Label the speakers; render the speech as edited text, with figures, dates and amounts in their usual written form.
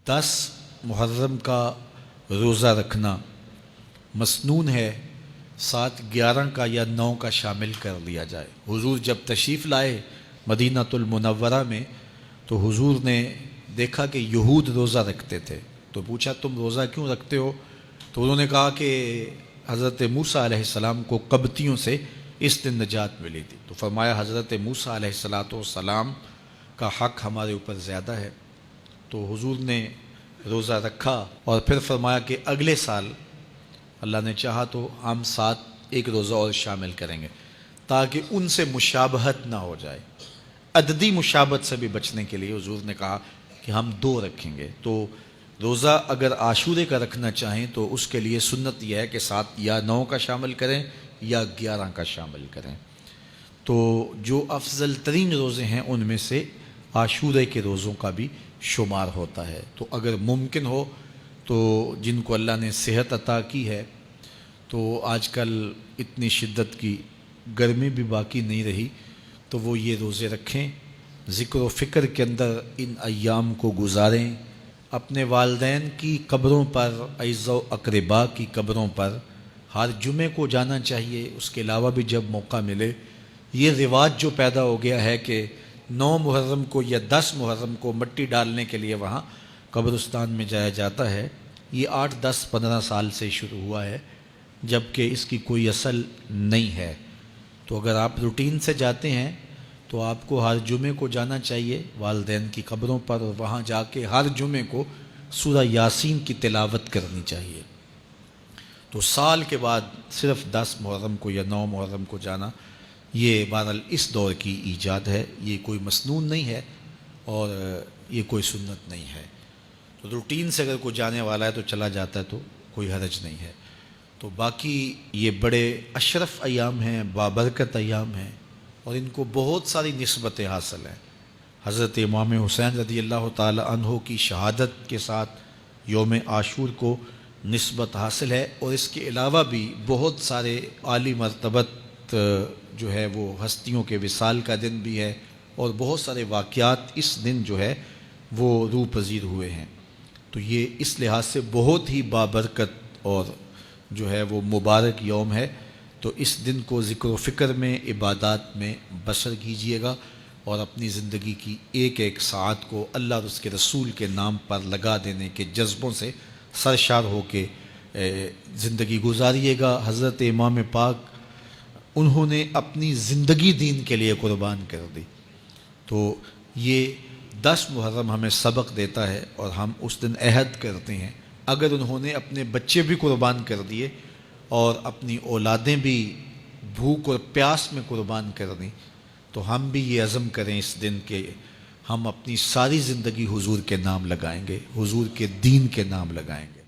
Speaker 1: 10 محرم کا روزہ رکھنا مسنون ہے، ساتھ 11 کا یا 9 کا شامل کر لیا جائے۔ حضور جب تشریف لائے مدینہ المنورہ میں تو حضور نے دیکھا کہ یہود روزہ رکھتے تھے، تو پوچھا تم روزہ کیوں رکھتے ہو؟ تو انہوں نے کہا کہ حضرت موسیٰ علیہ السلام کو قبطیوں سے اس دن نجات ملی تھی۔ تو فرمایا حضرت موسیٰ علیہ السلام کا حق ہمارے اوپر زیادہ ہے۔ تو حضور نے روزہ رکھا اور پھر فرمایا کہ اگلے سال اللہ نے چاہا تو ہم ساتھ ایک روزہ اور شامل کریں گے، تاکہ ان سے مشابہت نہ ہو جائے۔ عددی مشابہت سے بھی بچنے کے لیے حضور نے کہا کہ ہم 2 رکھیں گے۔ تو روزہ اگر عاشورے کا رکھنا چاہیں تو اس کے لیے سنت یہ ہے کہ ساتھ یا 9 کا شامل کریں یا 11 کا شامل کریں۔ تو جو افضل ترین روزے ہیں ان میں سے عاشورے کے روزوں کا بھی شمار ہوتا ہے۔ تو اگر ممکن ہو تو جن کو اللہ نے صحت عطا کی ہے، تو آج کل اتنی شدت کی گرمی بھی باقی نہیں رہی، تو وہ یہ روزے رکھیں، ذکر و فکر کے اندر ان ایام کو گزاریں، اپنے والدین کی قبروں پر، اعز و اقربا کی قبروں پر ہر جمعے کو جانا چاہیے۔ اس کے علاوہ بھی جب موقع ملے، یہ رواج جو پیدا ہو گیا ہے کہ 9 محرم کو یا 10 محرم کو مٹی ڈالنے کے لیے وہاں قبرستان میں جایا جاتا ہے، یہ 8 10 15 سال سے شروع ہوا ہے، جبکہ اس کی کوئی اصل نہیں ہے۔ تو اگر آپ روٹین سے جاتے ہیں تو آپ کو ہر جمعے کو جانا چاہیے والدین کی قبروں پر، اور وہاں جا کے ہر جمعے کو سورہ یاسین کی تلاوت کرنی چاہیے۔ تو سال کے بعد صرف 10 محرم کو یا 9 محرم کو جانا، یہ بہرحال اس دور کی ایجاد ہے، یہ کوئی مسنون نہیں ہے اور یہ کوئی سنت نہیں ہے۔ تو روٹین سے اگر کوئی جانے والا ہے تو چلا جاتا ہے تو کوئی حرج نہیں ہے۔ تو باقی یہ بڑے اشرف ایام ہیں، بابرکت ایام ہیں، اور ان کو بہت ساری نسبتیں حاصل ہیں۔ حضرت امام حسین رضی اللہ تعالی عنہ کی شہادت کے ساتھ یوم عاشور کو نسبت حاصل ہے، اور اس کے علاوہ بھی بہت سارے عالی مرتبت جو ہے وہ ہستیوں کے وصال کا دن بھی ہے، اور بہت سارے واقعات اس دن جو ہے وہ روح پذیر ہوئے ہیں۔ تو یہ اس لحاظ سے بہت ہی بابرکت اور جو ہے وہ مبارک یوم ہے۔ تو اس دن کو ذکر و فکر میں، عبادات میں بسر کیجئے گا، اور اپنی زندگی کی ایک ایک ساعت کو اللہ اور اس کے رسول کے نام پر لگا دینے کے جذبوں سے سرشار ہو کے زندگی گزاریے گا۔ حضرت امام پاک انہوں نے اپنی زندگی دین کے لیے قربان کر دی۔ تو یہ 10 محرم ہمیں سبق دیتا ہے، اور ہم اس دن عہد کرتے ہیں اگر انہوں نے اپنے بچے بھی قربان کر دیے اور اپنی اولادیں بھی بھوک اور پیاس میں قربان کر دیں، تو ہم بھی یہ عزم کریں اس دن کہ ہم اپنی ساری زندگی حضور کے نام لگائیں گے، حضور کے دین کے نام لگائیں گے۔